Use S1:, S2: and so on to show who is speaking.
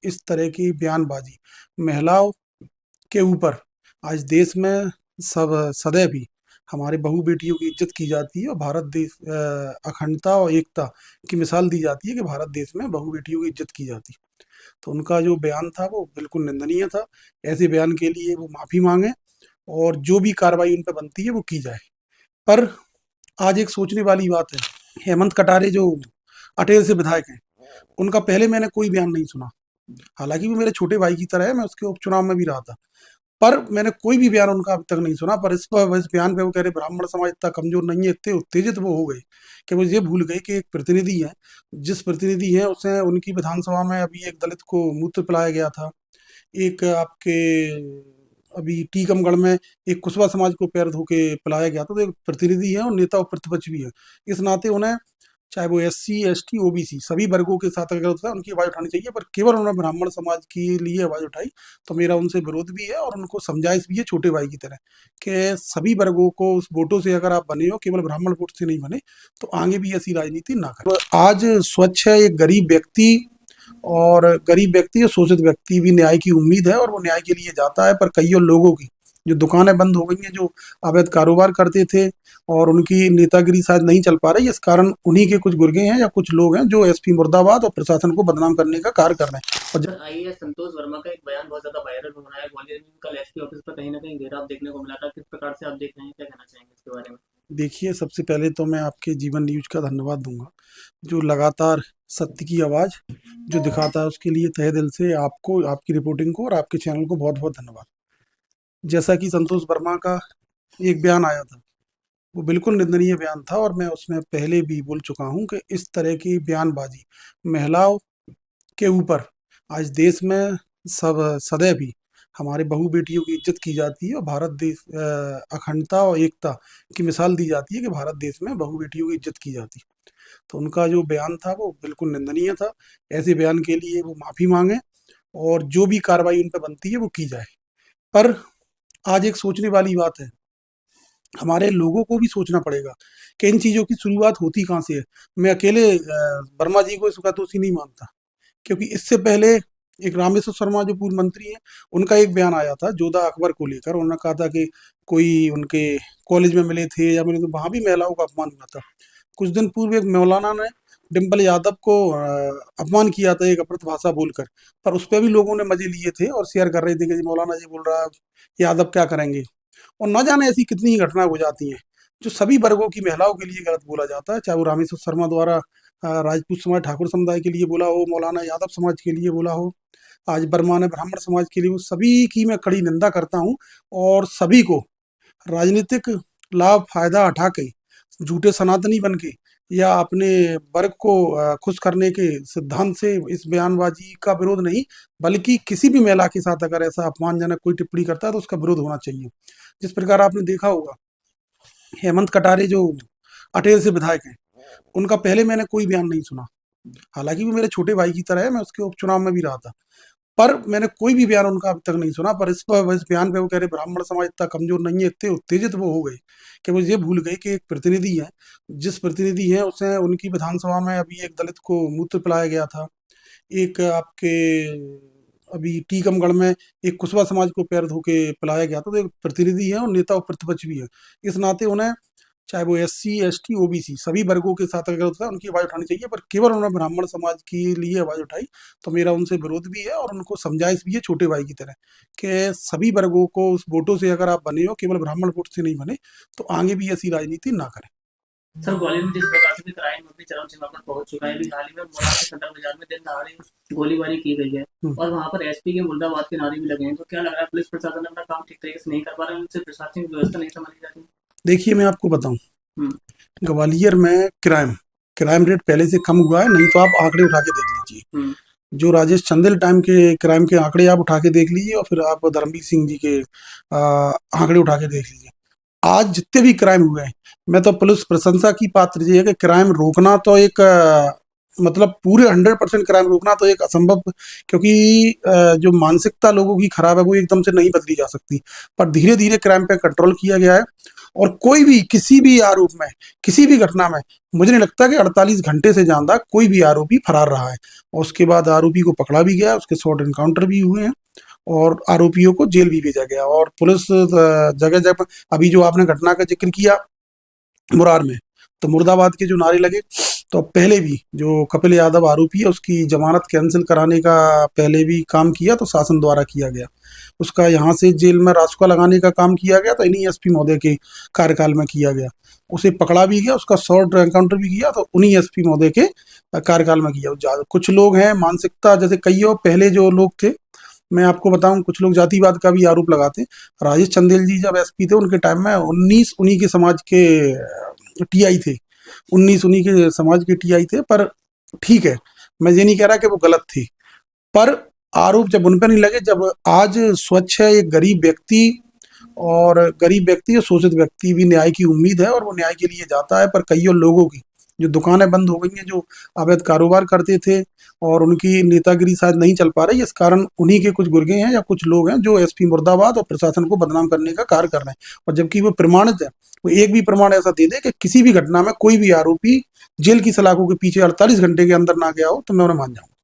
S1: इस तरह की बयानबाजी महिलाओं के ऊपर आज देश में सब सदैव ही हमारे बहू बेटियों की इज्जत की जाती है और भारत देश अखंडता और एकता की मिसाल दी जाती है कि भारत देश में बहू बेटियों की इज्जत की जाती है। तो उनका जो बयान था वो बिल्कुल निंदनीय था। ऐसे बयान के लिए वो माफ़ी मांगे और जो भी कार्रवाई उन पर बनती है वो की जाए। पर आज एक सोचने वाली बात है, हेमंत कटारे जो अटेर से विधायक हैं, उनका पहले मैंने कोई बयान नहीं सुना। हालांकि वो मेरे छोटे भाई की तरह है, मैं उसके उपचुनाव में भी रहा था, पर मैंने कोई भी बयान उनका अभी तक नहीं सुना। पर इस बयान पे वो कह रहे ब्राह्मण समाज इतना कमजोर नहीं है, इतने उत्तेजित वो हो गए कि वो ये भूल गए कि एक प्रतिनिधि है, जिस प्रतिनिधि है उसे उनकी विधानसभा में अभी एक दलित को मूत्र पिलाया गया था, एक आपके अभी टीकमगढ़ में एक कुशवा समाज को पैर धो के पिलाया गया था। तो एक प्रतिनिधि है और नेता और प्रतिपक्ष भी है, इस नाते उन्हें चाहे वो एससी एसटी ओबीसी सभी वर्गों के साथ अगर होता है उनकी आवाज उठानी चाहिए। पर केवल उन्होंने ब्राह्मण समाज के लिए आवाज उठाई, तो मेरा उनसे विरोध भी है और उनको समझाइश भी है छोटे भाई की तरह कि सभी वर्गों को उस वोटों से अगर आप बने हो, केवल ब्राह्मण वोट से नहीं बने, तो आगे भी ऐसी राजनीति ना करें। तो आज स्वच्छ है एक गरीब व्यक्ति, और गरीब व्यक्ति और शोषित व्यक्ति भी न्याय की उम्मीद है और वो न्याय के लिए जाता है। पर कई और लोगों की जो दुकानें बंद हो गई हैं, जो अवैध कारोबार करते थे, और उनकी नेतागिरी शायद नहीं चल पा रही, इस कारण उन्हीं के कुछ गुर्गे हैं या कुछ लोग हैं जो एसपी मुर्दाबाद और प्रशासन को बदनाम करने का कार्य कर रहे हैं। और
S2: सर आईएएस संतोष वर्मा का एक बयान बहुत ज्यादा वायरल हो रहा है। ग्वालियर में कल एसपी ऑफिस पर कहीं ना कहीं घेराव देखने को मिला था। किस प्रकार से आप देख रहे हैं, क्या कहना चाहेंगे इसके बारे में?
S1: देखिए, सबसे पहले तो मैं आपके जीवन न्यूज का धन्यवाद दूंगा, जो लगातार सत्य की आवाज जो दिखाता है, उसके लिए तहे दिल से आपको, आपकी रिपोर्टिंग को और आपके चैनल को बहुत बहुत धन्यवाद। जैसा कि संतोष वर्मा का एक बयान आया था, वो बिल्कुल निंदनीय बयान था और मैं उसमें पहले भी बोल चुका हूं कि इस तरह की बयानबाजी महिलाओं के ऊपर आज देश में सब सदैव ही हमारे बहू बेटियों की इज्जत की जाती है और भारत देश अखंडता और एकता की मिसाल दी जाती है कि भारत देश में बहू बेटियों की इज्जत की जाती है। तो उनका जो बयान था वो बिल्कुल निंदनीय था। ऐसे बयान के लिए वो माफ़ी मांगे और जो भी कार्रवाई उन पर बनती है वो की जाए। पर आज एक सोचने वाली बात है, हमारे लोगों को भी सोचना पड़ेगा कि इन चीज़ों की शुरुआत होती कहाँ से है। मैं अकेले वर्मा जी को इसका दोषी नहीं मानता, क्योंकि इससे पहले एक रामेश्वर शर्मा जो पूर्व मंत्री हैं, उनका एक बयान आया था जोधा अकबर को लेकर। उन्होंने कहा था कि कोई उनके कॉलेज में मिले थे या मिले, तो वहाँ भी महिलाओं का अपमान हुआ था। कुछ दिन पूर्व एक मौलाना ने डिम्पल यादव को अपमान किया था एक अपृत भाषा बोलकर, पर उस पर भी लोगों ने मजे लिए थे और शेयर कर रहे थे कि जी मौलाना जी बोल रहा है, यादव क्या करेंगे। और न जाने ऐसी कितनी घटनाएं हो जाती हैं जो सभी वर्गों की महिलाओं के लिए गलत बोला जाता है, चाहे वो रामेश्वर शर्मा द्वारा राजपूत समाज ठाकुर समुदाय के लिए बोला हो, मौलाना यादव समाज के लिए बोला हो, आज वर्मा ने ब्राह्मण समाज के लिए, वो सभी की मैं कड़ी निंदा करता हूँ। और सभी को राजनीतिक लाभ फायदा उठा के, झूठे सनातनी बन के या अपने वर्ग को खुश करने के सिद्धांत से इस बयानबाजी का विरोध नहीं, बल्कि किसी भी महिला के साथ अगर ऐसा अपमानजनक कोई टिप्पणी करता है तो उसका विरोध होना चाहिए। जिस प्रकार आपने देखा होगा, हेमंत कटारे जो अटेर से विधायक हैं, उनका पहले मैंने कोई बयान नहीं सुना। हालांकि वो मेरे छोटे भाई की तरह है, मैं उसके उपचुनाव में भी रहा था, पर मैंने कोई भी बयान उनका अभी तक नहीं सुना। पर इस बयान पे वो कह रहे ब्राह्मण समाज इतना कमजोर नहीं है, इतने उत्तेजित वो हो गए कि वो ये भूल गए कि एक प्रतिनिधि है, जिस प्रतिनिधि है उसे उनकी विधानसभा में अभी एक दलित को मूत्र पिलाया गया था, एक आपके अभी टीकमगढ़ में एक कुशवा समाज को पैर धो के पिलाया गया था। तो एक प्रतिनिधि है और नेता और प्रतिपक्ष भी है, इस नाते उन्हें चाहे वो एससी एसटी ओबीसी सभी वर्गों के साथ अगर होता है उनकी आवाज उठानी चाहिए। पर केवल उन्होंने ब्राह्मण समाज के लिए आवाज उठाई, तो मेरा उनसे विरोध भी है और उनको समझाइश भी है छोटे भाई की तरह कि सभी वर्गों को उस वोटों से अगर आप बने हो, केवल ब्राह्मण वोट से नहीं बने, तो आगे भी ऐसी राजनीति ना करें।
S2: सर ग्वालियर में जिस प्रकार से क्राइम अभी चरम सीमा पर पहुंच चुका है, अभी हाल ही में मोला के सदर बाजार में दिन दहाड़े गोलीबारी की गई है
S1: हम्म।
S2: और वहां पर एसपी के मुर्दाबाद के नारे भी लगे हैं। तो क्या लग रहा है पुलिस प्रशासन अपना काम ठीक तरीके से नहीं कर पा रहा है, उनसे प्रशासनिक व्यवस्था नहीं संभाली जाती?
S1: देखिए, मैं आपको बताऊं,
S2: हम्म।
S1: ग्वालियर में क्राइम क्राइम रेट पहले से कम हुआ है, नहीं तो आप आंकड़े उठा के देख लीजिए।
S2: हम्म।
S1: जो राजेश चंदेल टाइम के क्राइम के आंकड़े आप उठा के देख लीजिए, और फिर आप धर्मवीर सिंह जी के आंकड़े उठा के देख लीजिए। आज जितने भी क्राइम हुए हैं, मैं तो पुलिस प्रशंसा की पात्र ये है कि क्राइम रोकना तो एक मतलब पूरे 100% क्राइम रोकना तो एक असंभव, क्योंकि जो मानसिकता लोगों की खराब है वो एकदम से नहीं बदली जा सकती, पर धीरे धीरे क्राइम पे कंट्रोल किया गया है। और कोई भी किसी भी आरोप में, किसी भी घटना में, मुझे नहीं लगता कि 48 घंटे से ज्यादा कोई भी आरोपी फरार रहा है। और उसके बाद आरोपी को पकड़ा भी गया, उसके शॉर्ट एनकाउंटर भी हुए हैं और आरोपियों को जेल भी भेजा गया। और पुलिस जगह जगह, अभी जो आपने घटना का जिक्र किया मुरार में, तो मुर्दाबाद के जो नारे लगे, तो पहले भी जो कपिल यादव आरोपी है उसकी जमानत कैंसिल कराने का पहले भी काम किया तो शासन द्वारा किया गया। उसका यहाँ से जेल में रासुका लगाने का काम किया गया तो इन्हीं एसपी महोदय के कार्यकाल में किया गया। उसे पकड़ा भी गया, उसका शॉर्ट एनकाउंटर भी किया तो उन्हीं एसपी महोदय के कार्यकाल में किया। कुछ लोग हैं मानसिकता, जैसे कई और पहले जो लोग थे, मैं आपको बताऊं, कुछ लोग जातिवाद का भी आरोप लगाते हैं। राजेश चंदेल जी जब एसपी थे उनके टाइम में 19 उन्हीं के समाज के टीआई थे, 19 उन्हीं के समाज के टीआई थे। पर ठीक है, मैं ये नहीं कह रहा कि वो गलत थे, पर आरोप जब उन पर नहीं लगे, जब आज स्वच्छ है एक गरीब व्यक्ति, और गरीब व्यक्ति और शोषित व्यक्ति भी न्याय की उम्मीद है और वो न्याय के लिए जाता है। पर कई और लोगों की जो दुकानें बंद हो गई हैं, जो अवैध कारोबार करते थे, और उनकी नेतागिरी शायद नहीं चल पा रही, इस कारण उन्हीं के कुछ गुर्गे हैं या कुछ लोग हैं जो एसपी मुर्दाबाद और प्रशासन को बदनाम करने का कार्य कर रहे हैं। और जबकि वो प्रमाणित है, वो एक भी प्रमाण ऐसा दे दे कि किसी भी घटना में कोई भी आरोपी जेल की सलाखों के पीछे 48 घंटे के अंदर ना गया हो, तो मैं उन्हें मान जाऊंगा।